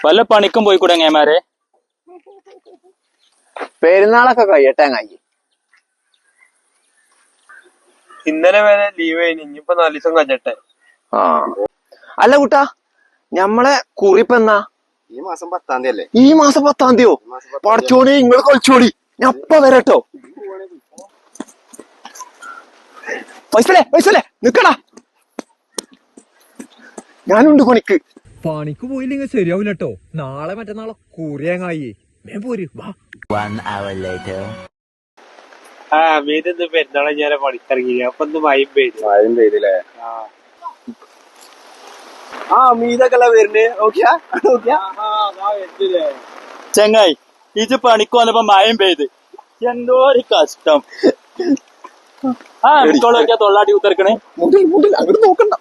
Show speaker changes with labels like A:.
A: വല്ല പണിക്കും പോയിക്കൂടെ അങ്ങേമാരെ?
B: പെരുന്നാളൊക്കെ കഴിയട്ടെ അങ്ങായി.
C: ഇന്നലെ വരെ ലീവ് കഴിഞ്ഞ് ഇനിയിപ്പോ 4 ദിവസം കഴിഞ്ഞിട്ടെ.
B: ആ അല്ല കുട്ടാ, ഞമ്മളെ കുറിപ്പെന്നാ?
D: ഈ മാസം 10-ാം തീയതി അല്ലേ?
B: ഈ മാസം 10-ാം തീയതിയോ? പടച്ചോടി ഇങ്ങള് കളിച്ചോടി, ഞാൻ അപ്പ വരട്ടോ. പൈസല്ലേ നിക്കടാ, ഞാനുണ്ട് പണിക്ക്.
E: പണിക്ക് പോയില്ലെങ്കിൽ ശരിയാവില്ലട്ടോ. നാളെ മറ്റന്നാളെ കുറിയങ്ങായി പോര് വാ.
C: മീനൊന്ന് പെരുന്നാളെ ഞാൻ പണിക്കിറങ്ങി. അപ്പൊ ഒന്ന് മയം
D: പെയ്തില്ലേ? മീനൊക്കെ വരുന്നേ.
A: ചെങ്ങായി ഇത് പണിക്ക് വന്നപ്പോ മയം പെയ്ത് എന്തോ ഒരു കഷ്ടം. തൊള്ളാട്ടി കുത്തിറക്കണേ.
B: അങ്ങോട്ട് നോക്കണ്ട.